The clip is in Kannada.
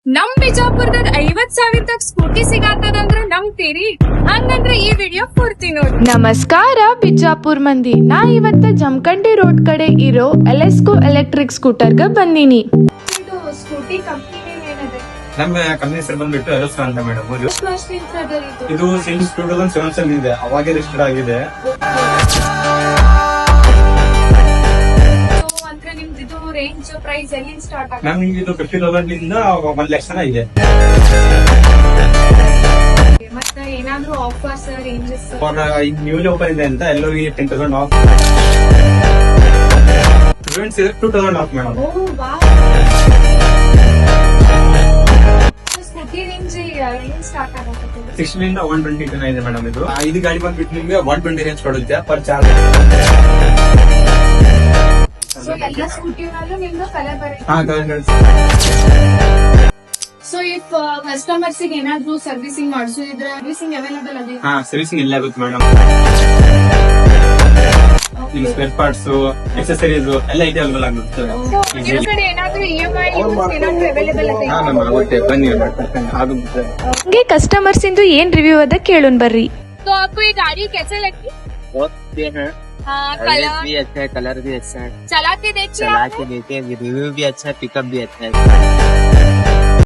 ನಮ್ ಬಿಜಾಪುರದಾಗ 50,000 ತಕ್ ಸ್ಕೂಟಿ ಸಿಗಾತದಂದ್ರ ನಂಬ್ತೀರಿ? ಹಂಗಂದ್ರೆ ಈ ವಿಡಿಯೋ ಪೂರ್ತಿ ನೋಡಿ. ನಮಸ್ಕಾರ ಬಿಜಾಪುರ್ ಮಂದಿ, ನಾ ಇವತ್ತ ಜಮಖಂಡಿ ರೋಡ್ ಕಡೆ ಇರೋ ಎಲೆಸ್ಕೋ ಎಲೆಕ್ಟ್ರಿಕ್ ಸ್ಕೂಟರ್ಗೆ ಬಂದೀನಿ. ಇದು ಸ್ಕೂಟಿ ಕಂಪನಿ ಏನದೆ? ನಮ್ಮ ಕಂಪನಿ ಹೆಸರು ಬಂದ್ಬಿಟ್ಟು ಎರೋಸ್ಕೋ ಅಂತ ಮೇಡಮ್. ಎಷ್ಟು ವರ್ಷದಿಂದ ಅದ ಇದು? ಇದು ಸಿನ್ಸ್ 2007 ಇದೆ, ಅವಾಗೆ ರಿಜಿಸ್ಟರ್ಡ್ ಆಗಿದೆ. ಅಂದ್ರೆ ನಿಮ್ದು ಇದು ರೇಂಜ್ ಪ್ರೈಸ್ ಎಲ್ಲಿ ಸ್ಟಾರ್ಟ್ ಆಗುತ್ತೆ? ಮ್ಯಾಮ್ ಇದು 50,000 ಇಂದ 1 ಲಕ್ಷ ತನ ಇದೆ. ಮತ್ತೆ ಏನಾದ್ರೂ ಆಫರ್ಸ್ ರೇಂಜಸ್? ಈಗ ನ್ಯೂಲಿ ಓಪನ್ ಇದೆ ಅಂತ ಎಲ್ಲರಿಗೆ 10,000 ಆಫ್. ಸ್ಟೂಡೆಂಟ್ಸ್ ಇದೆ 2,000 off madam. Oh wow. Scooty range ಎಲ್ಲಿ ಸ್ಟಾರ್ಟ್ ಆಗುತ್ತೆ? 60 ಇಂದ 120 ತನ ಇದೆ ಮೇಡಮ್. ಇದು ಗಾಡಿ ಬಂದ್ಬಿಟ್ಟು ನಿಮ್ಗೆ 120 ರೇಂಜ್ ಕೊಡುತ್ತೆ ಪರ್ ಚಾರ್ಜ್. ಸೊ ಎಲ್ಲ ಸ್ಕೂಟಿನಲ್ಲೂ ನಿಮ್ದು ಕಲರ್ ಬರುತ್ತೆ. ಹಾ ಕಲರ್. ಸೊ ಇಫ್ ಕಸ್ಟಮರ್ಸ್ ಏನಾದ್ರು ಸರ್ವಿಸಿಂಗ್ ಮಾಡಿಸಿದ್ರೆ ಸರ್ವಿಸಿಂಗ್ ಅವೈಲೇಬಲ್ ಅದೇ? ಹಾ ಸರ್ವಿಸಿಂಗ್ ಎಲ್ಲ ಆಗುತ್ತೆ ಮೇಡಮ್. ನಿಮ್ ಸ್ಪೇರ್ ಪಾರ್ಟ್ಸ್, ಎಕ್ಸೆಸರೀಸ್ ಎಲ್ಲ ಇದೆ ಅವೈಲೇಬಲ್ ಆಗುತ್ತೆ. ನಿಮ್ ಕಡೆ ಏನಾದ್ರು EMI ಏನಾದ್ರು ಅವೈಲೇಬಲ್ ಅದೇ? ಹಾ ಮ್ಯಾಮ್ ಆಗುತ್ತೆ, ಬನ್ನಿ ಆಗುತ್ತೆ. ಹಂಗೆ ಕಸ್ಟಮರ್ಸ್ ಇಂದು ಏನ್ ರಿವ್ಯೂ ಅದ ಕೇಳೋನ್ ಬರ್ರಿ. तो आपको ये गाड़ी कैसे लगी? बहुत अच्छे हैं, हाँ, सर्विस कलर भी अच्छा है, कलर भी अच्छा है, चला के देखिए चला आपने? के देखे, रिव्यू भी अच्छा है, पिकअप भी अच्छा है।